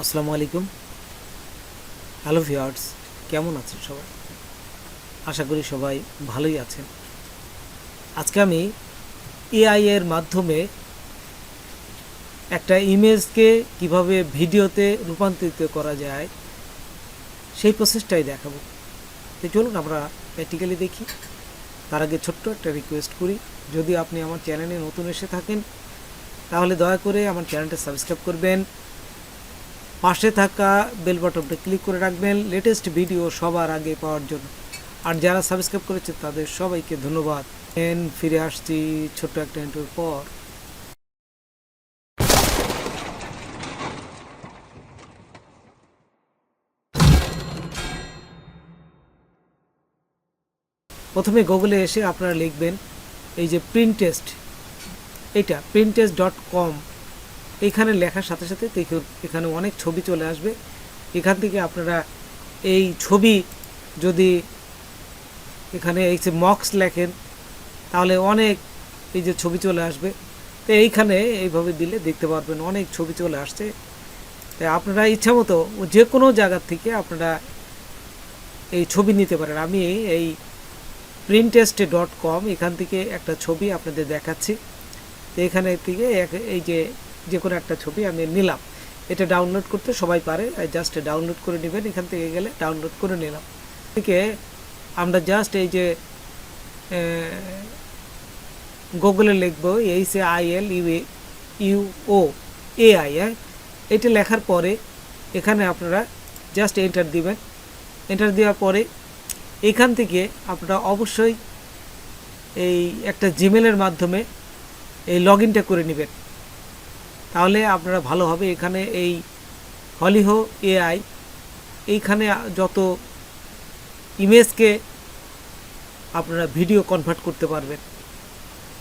আসসালামু আলাইকুম। Hello viewers, কেমন আছেন সবাই? আশা করি সবাই ভালোই আছেন। আজকে আমি এআই এর মাধ্যমে একটা ইমেজকে কিভাবে ভিডিওতে রূপান্তরিত করা যায় সেই প্রসেসটাই দেখাবো। তো চলুন আমরা প্র্যাকটিক্যালি দেখি। তার আগে ছোট্ট একটা রিকোয়েস্ট করি, যদি আপনি আমার চ্যানেলে নতুন এসে থাকেন তাহলে দয়া করে আমার চ্যানেলটা সাবস্ক্রাইব করবেন, পাশে থাকা বেল বাটনটা ক্লিক করে রাখবেন লেটেস্ট ভিডিও সবার আগে পাওয়ার জন্য। আর যারা সাবস্ক্রাইব করেছে তাদের সবাইকে ধন্যবাদ। ফিরে আসছি ছোট্ট একটা ইন্টারভিউর পর। প্রথমে গুগলে এসে আপনারা লিখবেন এই যে প্রিন্টেস্ট, এটা printest.com। এইখানে লেখার সাথে সাথে দেখুন এখানে অনেক ছবি চলে আসবে। এখান থেকে আপনারা এই ছবি যদি এখানে এই যে মক্স লেখেন তাহলে অনেক এই যে ছবি চলে আসবে। তো এইখানে এইভাবে দিলে দেখতে পারবেন অনেক ছবি চলে আসছে। তাই আপনারা ইচ্ছা মতো যে কোনো জায়গার থেকে আপনারা এই ছবি নিতে পারেন। আমি এই printest.com এখান থেকে একটা ছবি আপনাদের দেখাচ্ছি। তো এখানে থেকে এই যে যে কোনো একটা ছবি আমি নিলাম। এটা ডাউনলোড করতে সবাই পারে, জাস্ট ডাউনলোড করে নেবেন। এখান থেকে গেলে ডাউনলোড করে নিলাম। থেকে আমরা জাস্ট এই যে গুগলে লিখবো HAILUO এটা লেখার পরে এখানে আপনারা জাস্ট এন্টার দিবেন। এন্টার দেওয়ার পরে এখান থেকে আপনারা অবশ্যই এই একটা জিমেলের মাধ্যমে এই লগ ইনটা করে নেবেন, তাহলে আপনারা ভালো হবে। এখানে এই হলিহো এআই এইখানে যত ইমেজকে আপনারা ভিডিও কনভার্ট করতে পারবেন।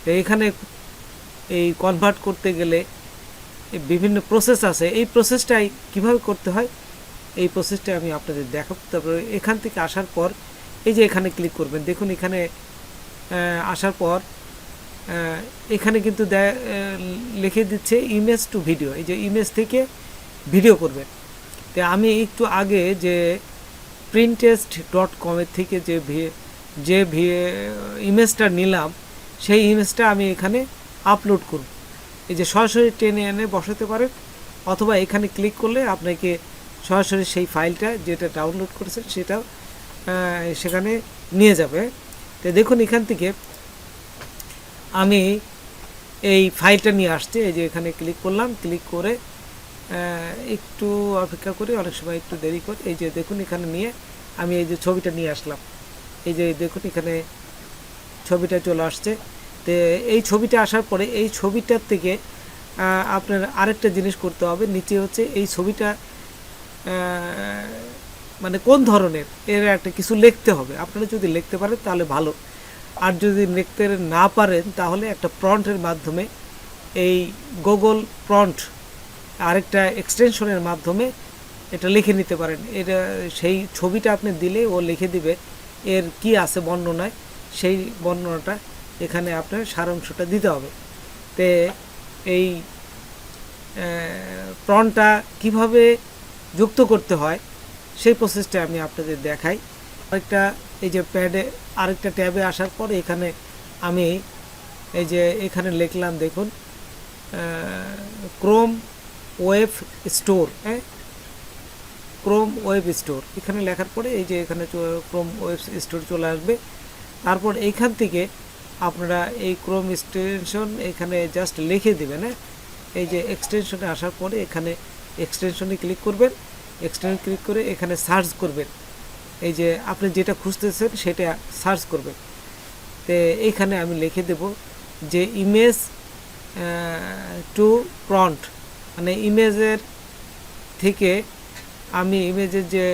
তো এখানে এই কনভার্ট করতে গেলে বিভিন্ন প্রসেস আছে, এই প্রসেসটাই কিভাবে করতে হয় এই প্রসেসটা আমি আপনাদের দেখাবো। তারপরে এখান থেকে আসার পর এই যে এখানে ক্লিক করবেন, দেখুন এখানে আসার পর এখানে কিন্তু লিখে দিচ্ছে ইমেজ টু ভিডিও। এই যে ইমেজ থেকে ভিডিও করবেন। তো আমি একটু আগে যে printest.com এর থেকে যে ইমেজটা নিলাম সেই ইমেজটা আমি এখানে আপলোড করব। এই যে সরাসরি টেনে এনে বসাতে পারেন, অথবা এখানে ক্লিক করলে আপনাকে সরাসরি সেই ফাইলটা যেটা ডাউনলোড করেছেন সেটাও সেখানে নিয়ে যাবে। তো দেখুন এখান থেকে আমি এই ফাইলটা নিয়ে আসছি। এই যে এখানে ক্লিক করলাম, ক্লিক করে একটু অপেক্ষা করে, অনেক সময় একটু দেরি করে এই যে দেখুন এখানে নিয়ে আমি এই যে ছবিটা নিয়ে আসলাম। এই যে দেখুন এখানে ছবিটা চলে আসছে। তো এই ছবিটা আসার পরে এই ছবিটার থেকে আপনার আরেকটা জিনিস করতে হবে। নিচে হচ্ছে এই ছবিটা মানে কোন ধরনের এর একটা কিছু লিখতে হবে। আপনারা যদি লিখতে পারেন তাহলে ভালো, আর যদি লিখতে না পারেন তাহলে একটা প্রম্পটের মাধ্যমে এই গুগল প্রম্পট আরেকটা এক্সটেনশনের মাধ্যমে এটা লিখে নিতে পারেন। এটা সেই ছবিটা আপনি দিলে ও লিখে দিবে এর কি আছে বর্ণনায়, সেই বর্ণনাটা এখানে আপনার সারাংশটা দিতে হবে। তে এই প্রম্পটটা কিভাবে যুক্ত করতে হয় সেই প্রসেসটা আমি আপনাদের দেখাই। আরেকটা এই যে প্যাডে আরেকটা ট্যাবে আসার পরে এখানে আমি এই যে এখানে লিখলাম, দেখুন Chrome web store, Chrome web store এখানে লেখার পরে এই যে এখানে ক্রোম ওয়েব স্টোর চলে আসবে। তারপর এইখান থেকে আপনারা এই ক্রোম এক্সটেনশন এখানে জাস্ট লিখে দেবেন। এই যে এক্সটেনশনে আসার পরে এখানে এক্সটেনশনে ক্লিক করবেন, এক্সটেনশন ক্লিক করে এখানে সার্চ করবেন। এই যে আপনি যেটা খুঁজতেছেন সেটা সার্চ করবেন। তো এইখানে আমি লিখে দেব যে ইমেজ টু প্রম্পট, মানে ইমেজের থেকে আমি ইমেজের যে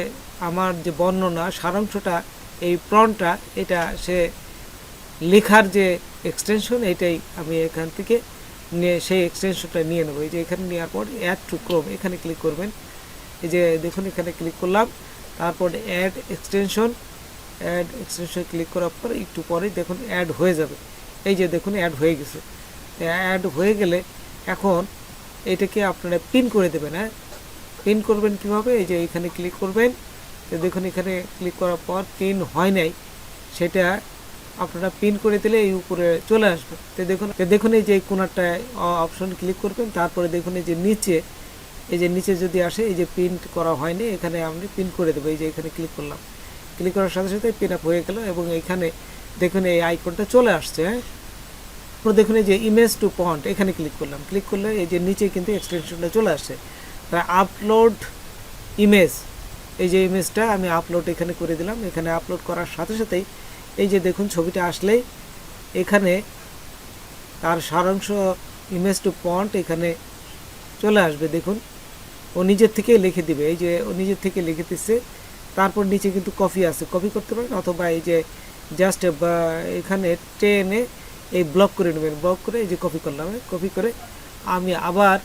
আমার যে বর্ণনা সারাংশটা এই প্রম্পটটা এটা সে লেখার যে এক্সটেনশন এটাই আমি এখান থেকে নিয়ে সেই এক্সটেনশনটা নিয়ে নেব। এই যে এখানে নেওয়ার পর অ্যাড টু ক্রোম এখানে ক্লিক করবেন। এই যে দেখুন এখানে ক্লিক করলাম, তারপর অ্যাড এক্সটেনশন ক্লিক করার পর একটু পরে দেখুন অ্যাড হয়ে যাবে। এই যে দেখুন অ্যাড হয়ে গেছে। অ্যাড হয়ে গেলে এখন এটাকে আপনারা পিন করে দেবেন। পিন করবেন কিভাবে, এই যে এখানে ক্লিক করবেন। তো দেখুন এখানে ক্লিক করার পর পিন হয় নাই, সেটা আপনারা পিন করে দিলে এই উপরে চলে আসবে। তো দেখুন এই যে কোণারটায় অপশন ক্লিক করবেন, তারপরে দেখুন এই যে নিচে যদি আসে, এই যে পিন করা হয়নি, এখানে আমি পিন করে দেবো। এই যে এখানে ক্লিক করলাম, ক্লিক করার সাথে সাথে পিন আপ হয়ে গেল এবং এখানে দেখুন এই আইকনটা চলে আসছে। হ্যাঁ, তো দেখুন এই যে ইমেজ টু ফন্ট, এখানে ক্লিক করলাম, ক্লিক করলে এই যে নিচে কিন্তু এক্সটেনশনটা চলে আসছে। তাই আপলোড ইমেজ, এই যে ইমেজটা আমি আপলোড এখানে করে দিলাম। এখানে আপলোড করার সাথে সাথেই এই যে দেখুন ছবিটা আসলেই এখানে তার সারাংশ ইমেজ টু ফন্ট এখানে চলে আসবে। দেখুন ও নিজের থেকেই লিখে দিবে, এই যে ও নিজের থেকে লিখে দিচ্ছে। তারপর নিচে কিন্তু কপি আছে, কপি করতে পারেন, অথবা এই যে জাস্ট এখানে টেনে এই ব্লক করে নেবেন, ব্লক করে এই যে কপি করলাম। কপি করে আমি আবার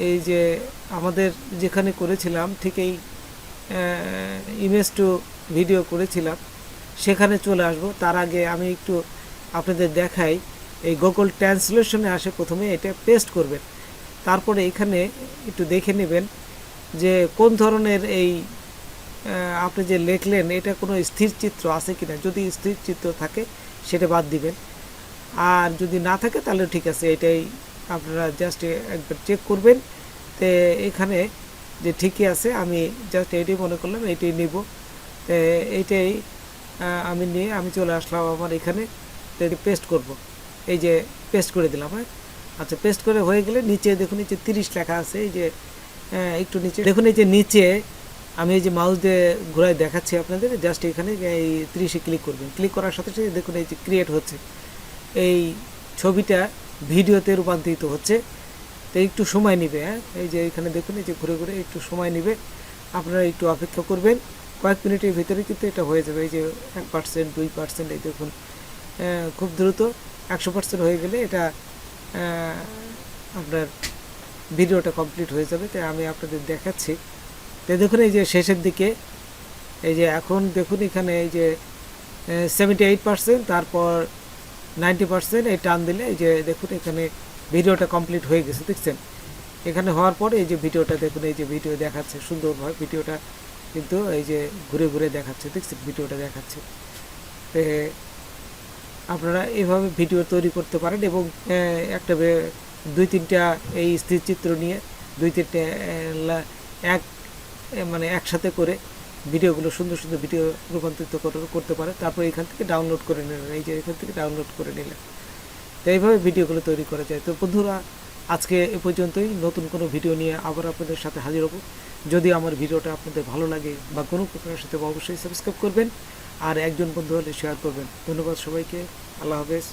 এই যে আমাদের যেখানে করেছিলাম ঠিক এই ইমেজ টু ভিডিও করেছিলাম সেখানে চলে আসব। তার আগে আমি একটু আপনাদের দেখাই, এই গুগল ট্রান্সলেশনে আসে প্রথমে এটা পেস্ট করবেন, তারপরে এখানে একটু দেখে নেবেন যে কোন ধরনের এই আপনি যে লিখলেন এটা কোনো স্থির চিত্র আছে কিনা। যদি স্থির চিত্র থাকে সেটা বাদ দিবেন, আর যদি না থাকে তাহলে ঠিক আছে, এটাই আপনারা জাস্ট একবার চেক করবেন। তো এখানে যে ঠিকই আছে, আমি জাস্ট এইটাই মনে করলাম, এইটাই নেব। এইটাই আমি নিয়ে আমি চলে আসলাম আমার এখানে, পেস্ট করব। এই যে পেস্ট করে দিলাম। হ্যাঁ, আচ্ছা, পেস্ট করে হয়ে গেলে নিচে দেখুন এই যে 30 লেখা আছে, এই যে একটু নিচে দেখুন এই যে নিচে আমি এই যে মাউস দিয়ে ঘোরায় দেখাচ্ছি আপনাদের, জাস্ট এখানে এই 30-এ ক্লিক করবেন। ক্লিক করার সাথে সাথে দেখুন এই যে ক্রিয়েট হচ্ছে, এই ছবিটা ভিডিওতে রূপান্তরিত হচ্ছে। তো একটু সময় নেবে। হ্যাঁ, এই যে এখানে দেখুন এই যে ঘুরে ঘুরে একটু সময় নেবে, আপনারা একটু অপেক্ষা করবেন, কয়েক মিনিটের ভিতরে কিন্তু এটা হয়ে যাবে। এই যে 1%, 2%, এই দেখুন খুব দ্রুত 100% হয়ে গেলে এটা আপনার ভিডিওটা কমপ্লিট হয়ে যাবে। তাই আমি আপনাদের দেখাচ্ছি। তো দেখুন এই যে শেষের দিকে এই যে এখন দেখুন এখানে এই যে 78%, তারপর 90%, এই টান দিলে এই যে দেখুন এখানে ভিডিওটা কমপ্লিট হয়ে গেছে। দেখছেন এখানে হওয়ার পরে এই যে ভিডিওটা দেখুন, এই যে ভিডিও দেখাচ্ছে সুন্দরভাবে, ভিডিওটা কিন্তু এই যে ঘুরে ঘুরে দেখাচ্ছে। দেখছেন ভিডিওটা দেখাচ্ছে। তো আপনারা এভাবে ভিডিও তৈরি করতে পারেন এবং একটা 2-3টা এই স্থিরচিত্র নিয়ে 2-3টা এক মানে একসাথে করে ভিডিওগুলো সুন্দর সুন্দর ভিডিও রূপান্তরিত করতে পারে। তারপর এখান থেকে ডাউনলোড করে নিলেন, এই যে এখান থেকে ডাউনলোড করে নিলেন। তো এইভাবে ভিডিওগুলো তৈরি করা যায়। তো বন্ধুরা, আজকে এ পর্যন্তই। নতুন কোনো ভিডিও নিয়ে আবার আপনাদের সাথে হাজির হব। যদি আমার ভিডিওটা আপনাদের ভালো লাগে বা কোনো প্রকারের সাথে অবশ্যই সাবস্ক্রাইব করবেন, আর একজন বন্ধু হলে শেয়ার করবেন। ধন্যবাদ সবাইকে। আল্লাহ হাফেজ।